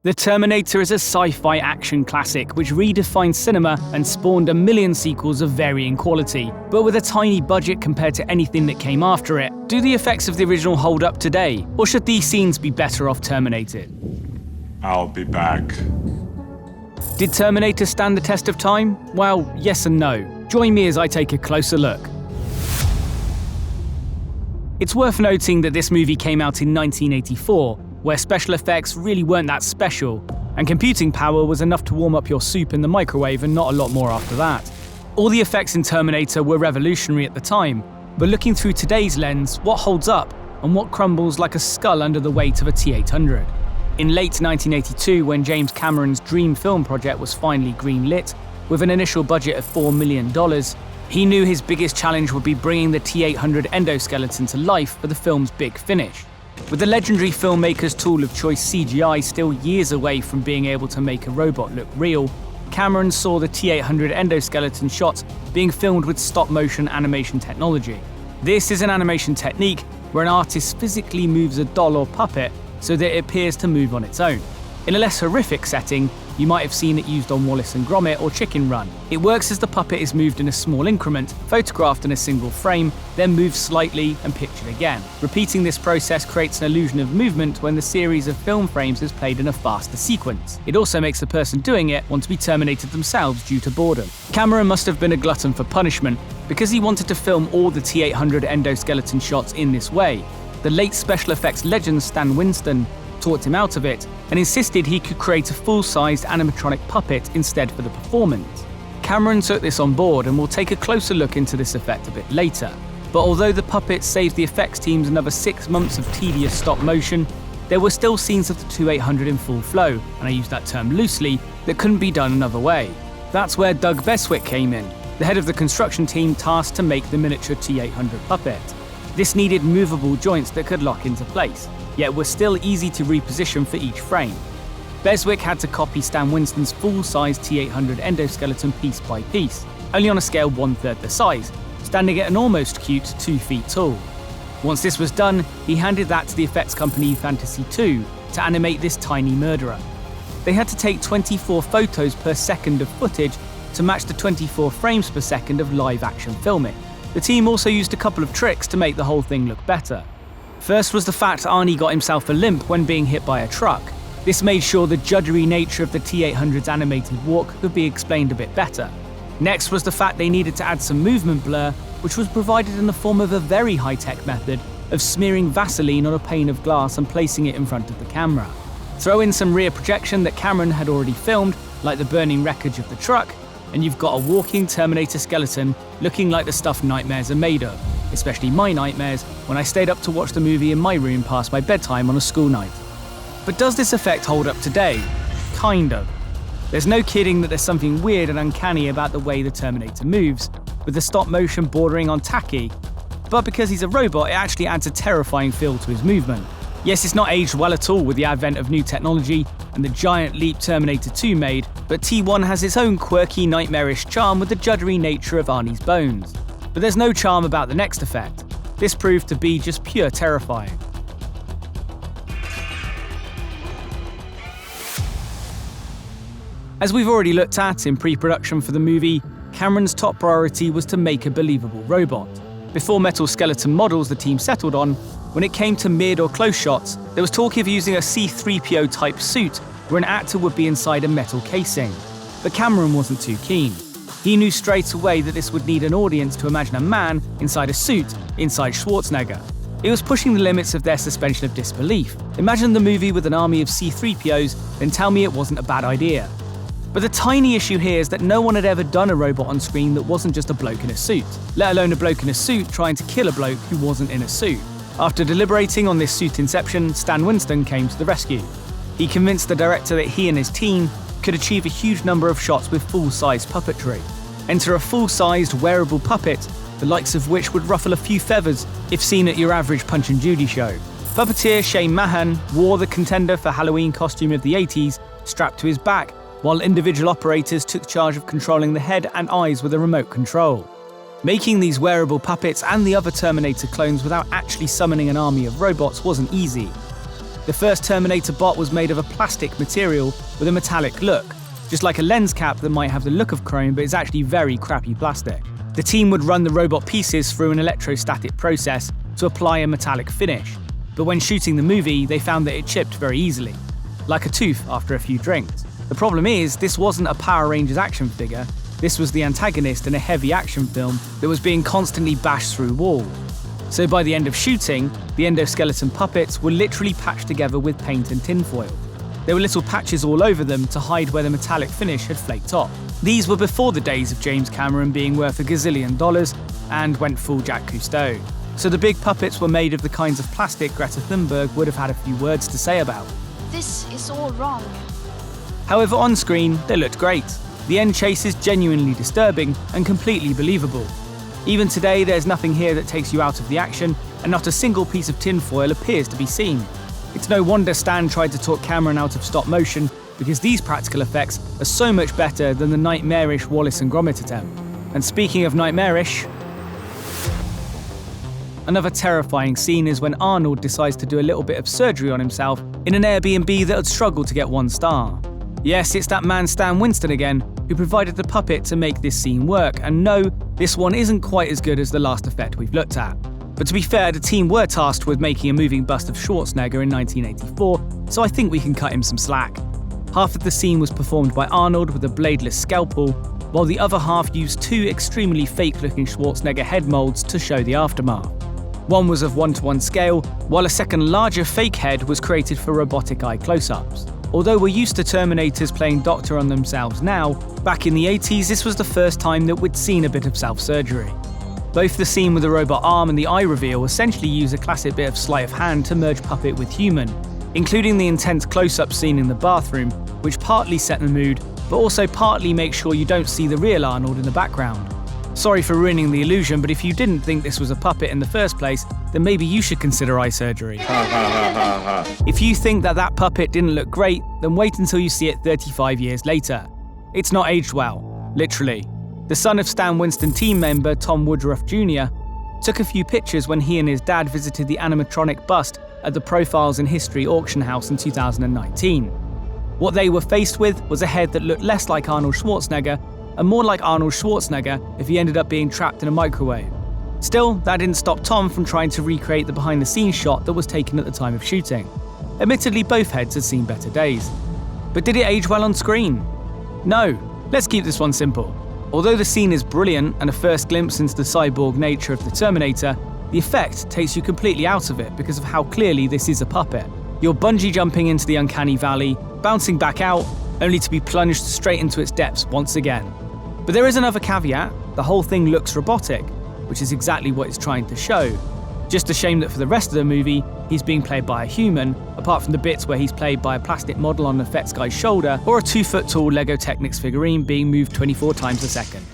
The Terminator is a sci-fi action classic which redefined cinema and spawned a million sequels of varying quality, but with a tiny budget compared to anything that came after it. Do the effects of the original hold up today, or should these scenes be better off terminated? I'll be back. Did Terminator stand the test of time? Well, yes and no. Join me as I take a closer look. It's worth noting that this movie came out in 1984, where special effects really weren't that special, and computing power was enough to warm up your soup in the microwave and not a lot more after that. All the effects in Terminator were revolutionary at the time, but looking through today's lens, what holds up and what crumbles like a skull under the weight of a T-800? In late 1982, when James Cameron's dream film project was finally greenlit, with an initial budget of $4 million, he knew his biggest challenge would be bringing the T-800 endoskeleton to life for the film's big finish. With the legendary filmmaker's tool of choice CGI still years away from being able to make a robot look real, Cameron saw the T-800 endoskeleton shots being filmed with stop-motion animation technology. This is an animation technique where an artist physically moves a doll or puppet so that it appears to move on its own. In a less horrific setting, you might have seen it used on Wallace and Gromit or Chicken Run. It works as the puppet is moved in a small increment, photographed in a single frame, then moved slightly and pictured again. Repeating this process creates an illusion of movement when the series of film frames is played in a faster sequence. It also makes the person doing it want to be terminated themselves due to boredom. Cameron must have been a glutton for punishment, because he wanted to film all the T-800 endoskeleton shots in this way. The late special effects legend Stan Winston talked him out of it and insisted he could create a full-sized animatronic puppet instead for the performance. Cameron took this on board, and we'll take a closer look into this effect a bit later. But although the puppet saved the effects teams another 6 months of tedious stop motion, there were still scenes of the T-800 in full flow, and I use that term loosely, that couldn't be done another way. That's where Doug Beswick came in, the head of the construction team tasked to make the miniature T-800 puppet. This needed movable joints that could lock into place, yet were still easy to reposition for each frame. Beswick had to copy Stan Winston's full-size T-800 endoskeleton piece by piece, only on a scale 1/3 the size, standing at an almost cute 2 feet tall. Once this was done, he handed that to the effects company Fantasy 2 to animate this tiny murderer. They had to take 24 photos per second of footage to match the 24 frames per second of live-action filming. The team also used a couple of tricks to make the whole thing look better. First was the fact Arnie got himself a limp when being hit by a truck. This made sure the juddery nature of the T-800's animated walk could be explained a bit better. Next was the fact they needed to add some movement blur, which was provided in the form of a very high-tech method of smearing Vaseline on a pane of glass and placing it in front of the camera. Throw in some rear projection that Cameron had already filmed, like the burning wreckage of the truck, and you've got a walking Terminator skeleton looking like the stuff nightmares are made of, especially my nightmares when I stayed up to watch the movie in my room past my bedtime on a school night. But does this effect hold up today? Kind of. There's no kidding that there's something weird and uncanny about the way the Terminator moves, with the stop motion bordering on tacky, but because he's a robot, it actually adds a terrifying feel to his movement. Yes, it's not aged well at all with the advent of new technology and the giant leap Terminator 2 made, but T1 has its own quirky, nightmarish charm with the juddery nature of Arnie's bones. But there's no charm about the next effect. This proved to be just pure terrifying. As we've already looked at in pre-production for the movie, Cameron's top priority was to make a believable robot. Before metal skeleton models the team settled on, when it came to mid or close shots, there was talk of using a C-3PO type suit where an actor would be inside a metal casing. But Cameron wasn't too keen. He knew straight away that this would need an audience to imagine a man inside a suit, inside Schwarzenegger. It was pushing the limits of their suspension of disbelief. Imagine the movie with an army of C-3POs, then tell me it wasn't a bad idea. But the tiny issue here is that no one had ever done a robot on screen that wasn't just a bloke in a suit, let alone a bloke in a suit trying to kill a bloke who wasn't in a suit. After deliberating on this suit inception, Stan Winston came to the rescue. He convinced the director that he and his team could achieve a huge number of shots with full-size puppetry. Enter a full-sized, wearable puppet, the likes of which would ruffle a few feathers if seen at your average Punch and Judy show. Puppeteer Shane Mahan wore the Contender for Halloween costume of the 80s strapped to his back, while individual operators took charge of controlling the head and eyes with a remote control. Making these wearable puppets and the other Terminator clones without actually summoning an army of robots wasn't easy. The first Terminator bot was made of a plastic material with a metallic look, just like a lens cap that might have the look of chrome but is actually very crappy plastic. The team would run the robot pieces through an electrostatic process to apply a metallic finish, but when shooting the movie, they found that it chipped very easily, like a tooth after a few drinks. The problem is, this wasn't a Power Rangers action figure, this was the antagonist in a heavy action film that was being constantly bashed through walls. So by the end of shooting, the endoskeleton puppets were literally patched together with paint and tinfoil. There were little patches all over them to hide where the metallic finish had flaked off. These were before the days of James Cameron being worth $1 gazillion and went full Jacques Cousteau. So the big puppets were made of the kinds of plastic Greta Thunberg would have had a few words to say about. This is all wrong. However, on screen, they looked great. The end chase is genuinely disturbing and completely believable. Even today, there's nothing here that takes you out of the action, and not a single piece of tinfoil appears to be seen. It's no wonder Stan tried to talk Cameron out of stop motion, because these practical effects are so much better than the nightmarish Wallace and Gromit attempt. And speaking of nightmarish, another terrifying scene is when Arnold decides to do a little bit of surgery on himself in an Airbnb that had struggled to get 1 star. Yes, it's that man Stan Winston again, who provided the puppet to make this scene work, and no, this one isn't quite as good as the last effect we've looked at. But to be fair, the team were tasked with making a moving bust of Schwarzenegger in 1984, so I think we can cut him some slack. Half of the scene was performed by Arnold with a bladeless scalpel, while the other half used 2 extremely fake-looking Schwarzenegger head molds to show the aftermath. One was of 1:1 scale, while a second larger fake head was created for robotic eye close-ups. Although we're used to Terminators playing doctor on themselves now, back in the 80s this was the first time that we'd seen a bit of self-surgery. Both the scene with the robot arm and the eye reveal essentially use a classic bit of sleight of hand to merge puppet with human, including the intense close-up scene in the bathroom, which partly set the mood, but also partly makes sure you don't see the real Arnold in the background. Sorry for ruining the illusion, but if you didn't think this was a puppet in the first place, then maybe you should consider eye surgery. If you think that puppet didn't look great, then wait until you see it 35 years later. It's not aged well, literally. The son of Stan Winston team member Tom Woodruff Jr. took a few pictures when he and his dad visited the animatronic bust at the Profiles in History auction house in 2019. What they were faced with was a head that looked less like Arnold Schwarzenegger and more like Arnold Schwarzenegger if he ended up being trapped in a microwave. Still, that didn't stop Tom from trying to recreate the behind-the-scenes shot that was taken at the time of shooting. Admittedly, both heads had seen better days. But did it age well on screen? No. Let's keep this one simple. Although the scene is brilliant and a first glimpse into the cyborg nature of the Terminator, the effect takes you completely out of it because of how clearly this is a puppet. You're bungee jumping into the uncanny valley, bouncing back out, only to be plunged straight into its depths once again. But there is another caveat: the whole thing looks robotic, which is exactly what it's trying to show. Just a shame that for the rest of the movie, he's being played by a human, apart from the bits where he's played by a plastic model on an effects guy's shoulder or a 2-foot tall LEGO Technics figurine being moved 24 times a second.